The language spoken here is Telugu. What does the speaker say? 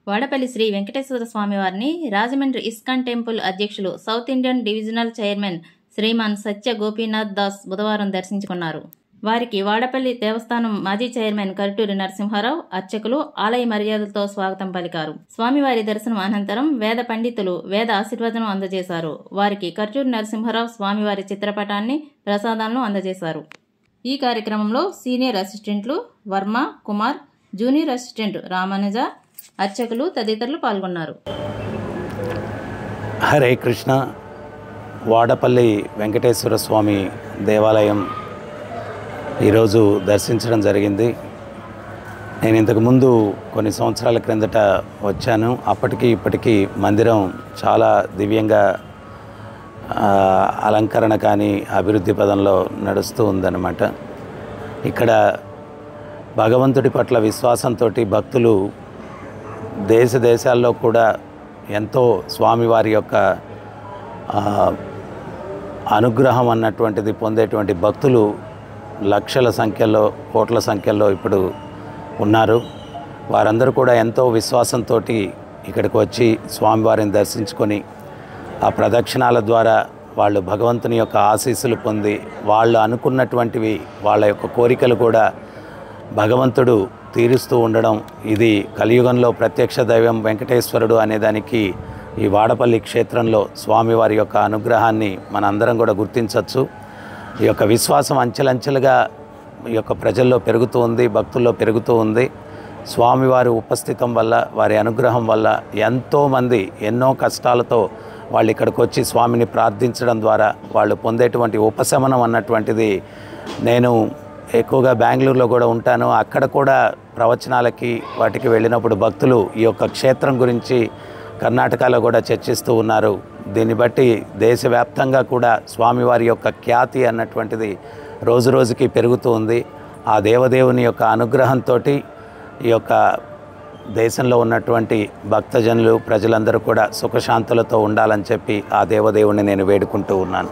వాడపల్లి శ్రీ వెంకటేశ్వర స్వామి వారిని రాజమండ్రి ఇస్కాన్ టెంపుల్ అధ్యక్షులు south Indian divisional chairman Shriman Satya Gopinath Das బుధవారం దర్శించుకున్నారు. వారికి వాడపల్లి దేవస్థానం మాజీ చైర్మన్ కరిటూరి నరసింహారావు, అర్చకులు ఆలయ మర్యాదలతో స్వాగతం పలికారు. స్వామివారి దర్శనం అనంతరం వేద పండితులు వేద ఆశీర్వదనం అందజేశారు. వారికి కరిటూరి నరసింహారావు స్వామివారి చిత్రపటాన్ని, ప్రసాదాలను అందజేశారు. ఈ కార్యక్రమంలో సీనియర్ అసిస్టెంట్లు వర్మ, కుమార్, జూనియర్ అసిస్టెంట్ రామానుజ, అర్చకులు తదితరులు పాల్గొన్నారు. హరే కృష్ణ. వాడపల్లి వెంకటేశ్వర స్వామి దేవాలయం ఈరోజు దర్శించడం జరిగింది. నేను ఇంతకుముందు కొన్ని సంవత్సరాల క్రిందట వచ్చాను. అప్పటికి ఇప్పటికీ మందిరం చాలా దివ్యంగా అలంకరణ కానీ అభివృద్ధి పదంలో నడుస్తూ ఉందన్నమాట. ఇక్కడ భగవంతుడి పట్ల విశ్వాసంతో భక్తులు దేశ దేశాల్లో కూడా ఎంతో స్వామివారి యొక్క అనుగ్రహం అన్నటువంటిది పొందేటువంటి భక్తులు లక్షల సంఖ్యలో, కోట్ల సంఖ్యలో ఇప్పుడు ఉన్నారు. వారందరూ కూడా ఎంతో విశ్వాసంతో ఇక్కడికి వచ్చి స్వామివారిని దర్శించుకొని ఆ ప్రదక్షిణాల ద్వారా వాళ్ళు భగవంతుని యొక్క ఆశీస్సులు పొంది వాళ్ళు అనుకున్నటువంటివి, వాళ్ళ యొక్క కోరికలు కూడా భగవంతుడు తీరుస్తూ ఉండడం, ఇది కలియుగంలో ప్రత్యక్ష దైవం వెంకటేశ్వరుడు అనేదానికి ఈ వాడపల్లి క్షేత్రంలో స్వామివారి యొక్క అనుగ్రహాన్ని మనందరం కూడా గుర్తించవచ్చు. ఈ యొక్క విశ్వాసం అంచెలంచెలుగా ఈ యొక్క ప్రజల్లో పెరుగుతూ ఉంది, భక్తుల్లో పెరుగుతూ ఉంది. స్వామివారి ఉపస్థితం వల్ల, వారి అనుగ్రహం వల్ల ఎంతోమంది ఎన్నో కష్టాలతో వాళ్ళు ఇక్కడికి వచ్చి స్వామిని ప్రార్థించడం ద్వారా వాళ్ళు పొందేటువంటి ఉపశమనం అన్నటువంటిది, నేను ఎక్కువగా బెంగళూరులో కూడా ఉంటాను. అక్కడ కూడా ప్రవచనాలకి వాటికి వెళ్ళినప్పుడు భక్తులు ఈ యొక్క క్షేత్రం గురించి కర్ణాటకలో కూడా చర్చిస్తూ ఉన్నారు. దీన్ని బట్టి దేశవ్యాప్తంగా కూడా స్వామివారి యొక్క ఖ్యాతి అన్నటువంటిది రోజు రోజుకి పెరుగుతూ ఉంది. ఆ దేవదేవుని యొక్క అనుగ్రహంతో ఈ యొక్క దేశంలో ఉన్నటువంటి భక్తజనులు, ప్రజలందరూ కూడా సుఖశాంతులతో ఉండాలని చెప్పి ఆ దేవదేవుని నేను వేడుకుంటూ ఉన్నాను.